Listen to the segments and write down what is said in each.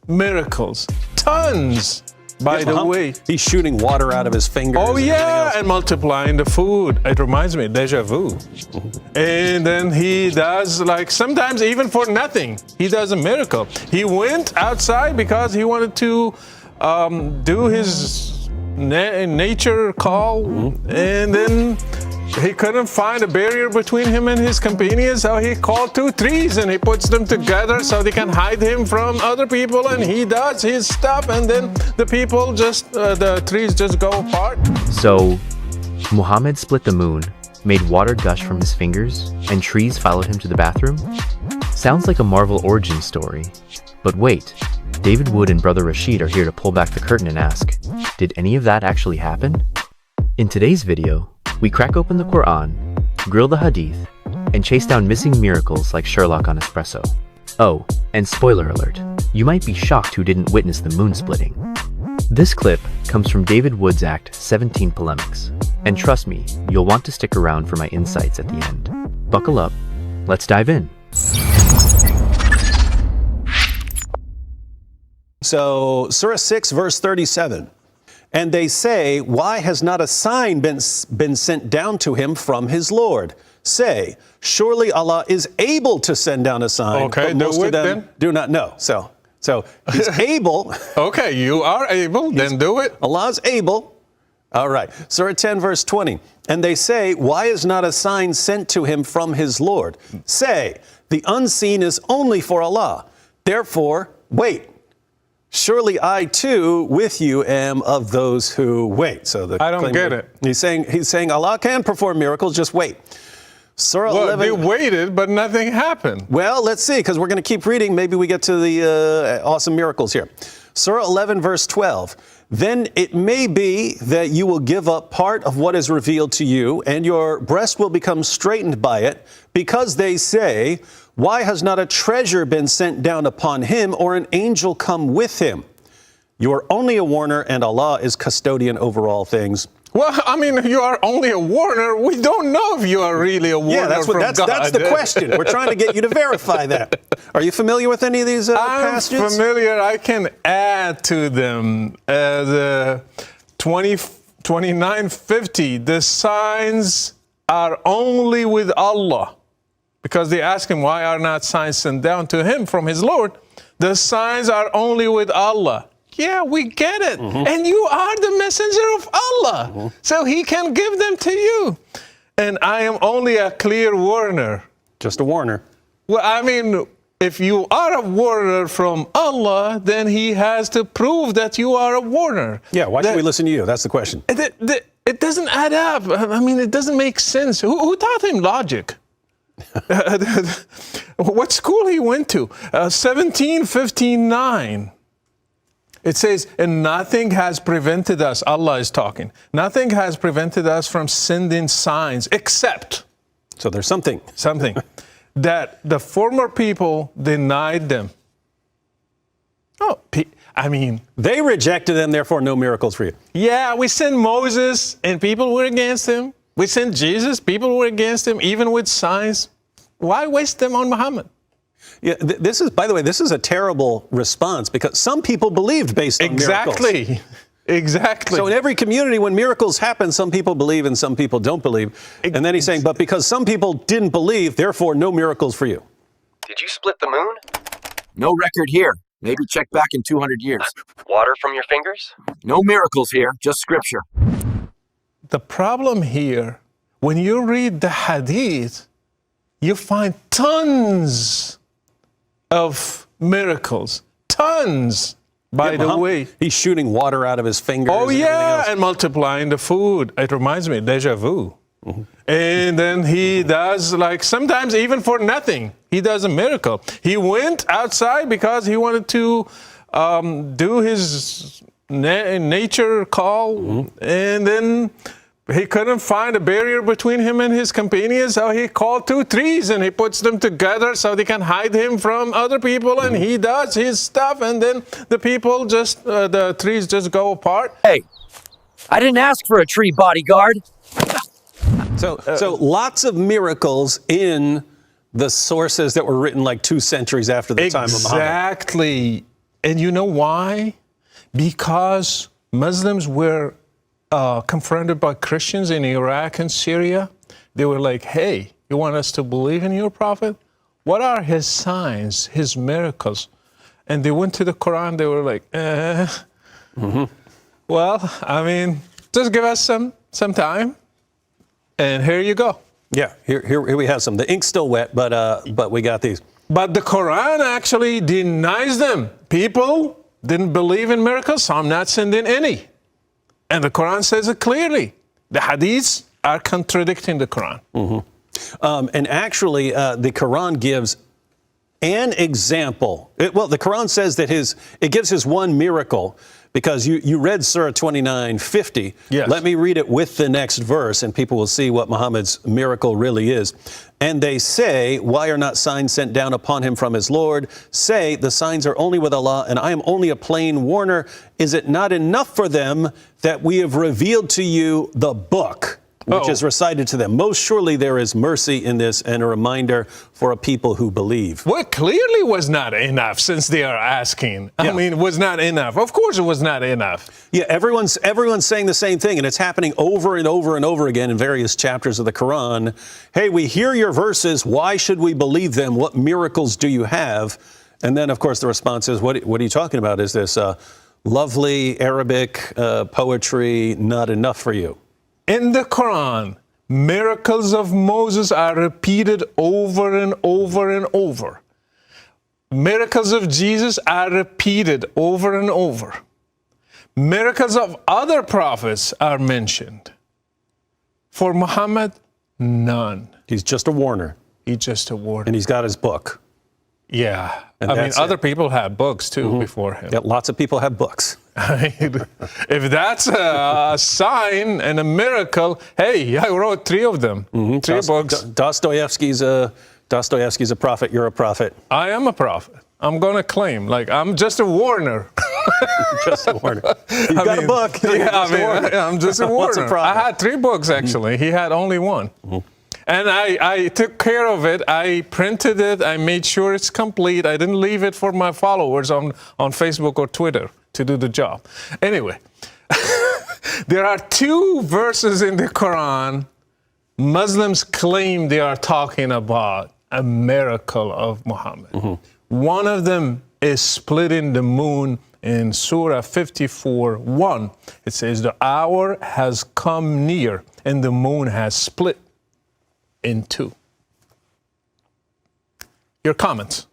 miracles. Tons. By the way, he's shooting water out of his fingers. Oh yeah, and multiplying the food. It reminds me, deja vu. And then he does, like, sometimes even for nothing, he does a miracle. He went outside because he wanted to do his nature call, and then he couldn't find a barrier between him and his companions, so he called 2 trees and he puts them together so they can hide him from other people, and he does his stuff, and then the people just, the trees just go apart. So, Muhammad split the moon, made water gush from his fingers, and trees followed him to the bathroom? Sounds like a Marvel origin story. But wait, David Wood and Brother Rashid are here to pull back the curtain and ask, did any of that actually happen? In today's video, we crack open the Qur'an, grill the Hadith, and chase down missing miracles like Sherlock on espresso. Oh, and spoiler alert, you might be shocked who didn't witness the moon splitting. This clip comes from David Wood's Act 17 Polemics, and trust me, you'll want to stick around for my insights at the end. Buckle up, let's dive in. So, Surah 6, verse 37. And they say, why has not a sign been sent down to him from his Lord? Say, surely Allah is able to send down a sign. Okay, but most of them do not know. So he's able. Okay, you are able, then do it. Allah's able. All right. Surah 10, verse 20. And they say, why is not a sign sent to him from his Lord? Say, the unseen is only for Allah. Therefore, wait. Surely I too with you am of those who wait. So I don't get it. He's saying Allah can perform miracles, just wait. Surah 11. They waited, but nothing happened. Well, let's see, because we're going to keep reading. Maybe we get to the awesome miracles here. Surah 11, verse 12. Then it may be that you will give up part of what is revealed to you, and your breast will become straightened by it, because they say, why has not a treasure been sent down upon him, or an angel come with him? You are only a warner, and Allah is custodian over all things. Well, I mean, you are only a warner. We don't know if you are really a warner. Yeah, that's the question. We're trying to get you to verify that. Are you familiar with any of these passages? I'm familiar. I can add to them. The 2950, the signs are only with Allah. Because they ask him, why are not signs sent down to him from his Lord? The signs are only with Allah. Yeah, we get it. And you are the messenger of Allah. So he can give them to you. And I am only a clear warner. Just a warner. Well, I mean, if you are a warner from Allah, then he has to prove that you are a warner. Yeah, why should we listen to you? That's the question. It doesn't add up. I mean, it doesn't make sense. Who taught him logic? What school he went to? 1759. It says, and nothing has prevented us, Allah is talking, nothing has prevented us from sending signs except. So there's something. Something. That the former people denied them. Oh, I mean. They rejected them, therefore no miracles for you. Yeah, we sent Moses and people were against him. We sent Jesus, people were against him, even with signs. Why waste them on Muhammad? Yeah, this is, by the way, this is a terrible response because some people believed based on miracles. Exactly. So in every community, when miracles happen, some people believe and some people don't believe. And then he's saying, but because some people didn't believe, therefore no miracles for you. Did you split the moon? No record here. Maybe check back in 200 years. Water from your fingers? No miracles here, just scripture. The problem here, when you read the Hadith, you find tons of miracles. Tons. By the way, he's shooting water out of his fingers. Oh yeah, and multiplying the food. It reminds me, deja vu. And then he does, like, sometimes even for nothing, he does a miracle. He went outside because he wanted to do his nature call, and then he couldn't find a barrier between him and his companions, so he called 2 trees and he puts them together so they can hide him from other people, and he does his stuff, and then the people just, the trees just go apart. Hey, I didn't ask for a tree bodyguard. So lots of miracles in the sources that were written like 2 centuries after the time of Muhammad. Exactly. And you know why? Because Muslims were confronted by Christians in Iraq and Syria. They were like, hey, you want us to believe in your prophet? What are his signs, his miracles? And they went to the Quran. They were like, well, I mean, just give us some time. And here you go. Yeah, here we have some. The ink's still wet, but we got these. But the Quran actually denies them. People didn't believe in miracles, so I'm not sending any. And the Quran says it clearly. The Hadiths are contradicting the Quran. And actually, the Quran gives an example. The Quran says that it gives his one miracle, because you read Surah 29:50. Yes. Let me read it with the next verse, and people will see what Muhammad's miracle really is. And they say, why are not signs sent down upon him from his Lord? Say, the signs are only with Allah, and I am only a plain warner. Is it not enough for them that we have revealed to you the book, which is recited to them? Most surely there is mercy in this, and a reminder for a people who believe. Well, it clearly was not enough, since they are asking. I mean, it was not enough. Of course it was not enough. Yeah, everyone's saying the same thing, and it's happening over and over and over again in various chapters of the Quran. Hey, we hear your verses. Why should we believe them? What miracles do you have? And then, of course, the response is, what are you talking about? Is this lovely Arabic poetry not enough for you? In the Quran, miracles of Moses are repeated over and over and over. Miracles of Jesus are repeated over and over. Miracles of other prophets are mentioned. For Muhammad, none. He's just a warner. He's just a warner. And he's got his book. Yeah. And I mean, that's other it. people had books too before him. Yeah, lots of people have books. I mean, if that's a sign and a miracle, hey, I wrote 3 of them. 3 books. Dostoevsky's a prophet. You're a prophet. I am a prophet. I'm going to claim, like, I'm just a warner. Just a warner. You've got a book. Yeah, I'm just a What's a warner. prophet? I had 3 books, actually. He had only 1. And I took care of it. I printed it. I made sure it's complete. I didn't leave it for my followers on Facebook or Twitter to do the job. Anyway, there are 2 verses in the Quran Muslims claim they are talking about a miracle of Muhammad. One of them is splitting the moon in Surah 54:1. It says, the hour has come near and the moon has split in 2. Your comments?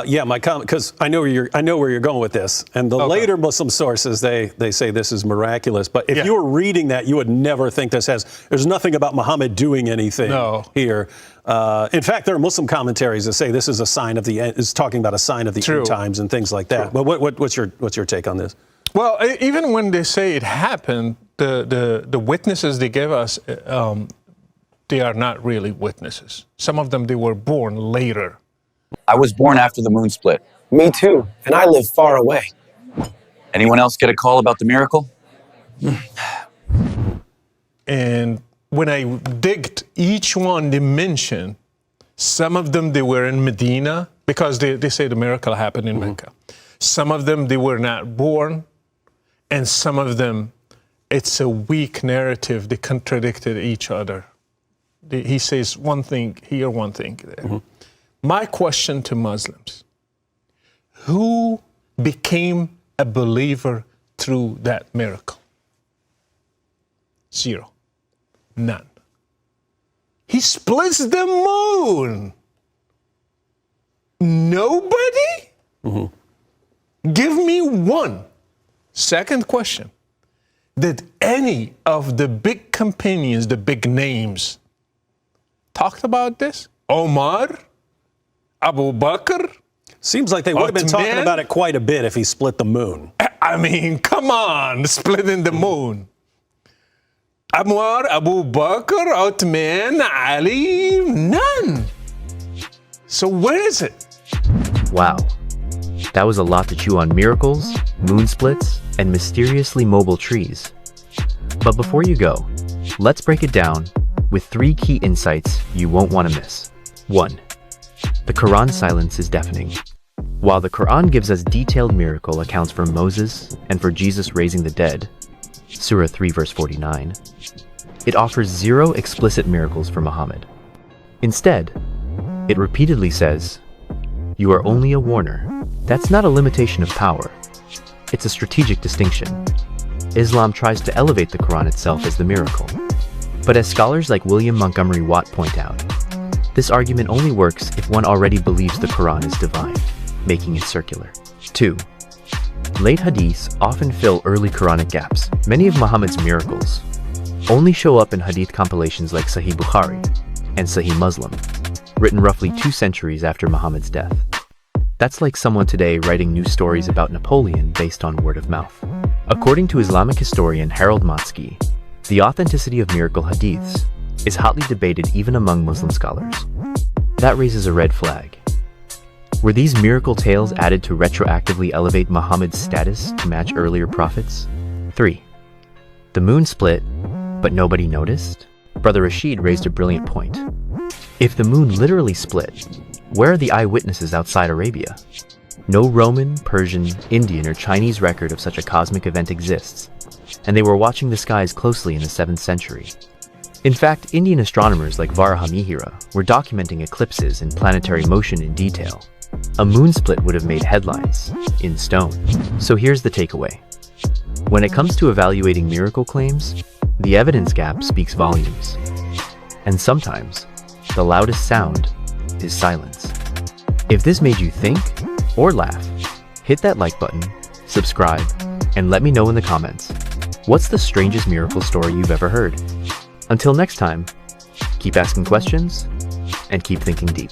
Yeah, my comment, because I know where you're going with this. And the later Muslim sources, they say this is miraculous. But if you were reading that, you would never think there's nothing about Muhammad doing anything here. In fact, there are Muslim commentaries that say this is a sign of the end, is talking about a sign of the end times and things like that. But what's your take on this? Well, even when they say it happened, the witnesses they give us, they are not really witnesses. Some of them, they were born later. I was born after the moon split. Me too, and I live far away. Anyone else get a call about the miracle? And when I digged each one, they mentioned some of them, they were in Medina, because they say the miracle happened in Mecca. Some of them, they were not born. And some of them, it's a weak narrative. They contradicted each other. He says one thing here, one thing there. My question to Muslims, who became a believer through that miracle? 0. None. He splits the moon. Nobody? Give me one. Second question, did any of the big companions, the big names, talked about this? Omar? Abu Bakr? Seems like they would have been talking about it quite a bit if he split the moon. I mean, come on, splitting the moon. Omar, Abu Bakr, Uthman, Ali, none. So where is it? Wow. That was a lot to chew on miracles, moon splits, and mysteriously mobile trees. But before you go, let's break it down with 3 key insights you won't want to miss. 1. The Quran's silence is deafening. While the Qur'an gives us detailed miracle accounts for Moses and for Jesus raising the dead, Surah 3 verse 49, it offers 0 explicit miracles for Muhammad. Instead, it repeatedly says, "You are only a warner." That's not a limitation of power. It's a strategic distinction. Islam tries to elevate the Quran itself as the miracle. But as scholars like William Montgomery Watt point out, this argument only works if one already believes the Quran is divine, making it circular. 2. Late Hadiths often fill early Quranic gaps. Many of Muhammad's miracles only show up in Hadith compilations like Sahih Bukhari and Sahih Muslim, written roughly 2 centuries after Muhammad's death. That's like someone today writing new stories about Napoleon based on word of mouth. According to Islamic historian Harold Motsky, the authenticity of miracle hadiths is hotly debated even among Muslim scholars. That raises a red flag. Were these miracle tales added to retroactively elevate Muhammad's status to match earlier prophets? 3. The moon split, but nobody noticed? Brother Rashid raised a brilliant point. If the moon literally split, where are the eyewitnesses outside Arabia? No Roman, Persian, Indian, or Chinese record of such a cosmic event exists, and they were watching the skies closely in the 7th century. In fact, Indian astronomers like Varahamihira were documenting eclipses and planetary motion in detail. A moon split would have made headlines, in stone. So here's the takeaway. When it comes to evaluating miracle claims, the evidence gap speaks volumes. And sometimes, the loudest sound is silence. If this made you think or laugh, hit that like button, subscribe, and let me know in the comments. What's the strangest miracle story you've ever heard? Until next time, keep asking questions and keep thinking deep.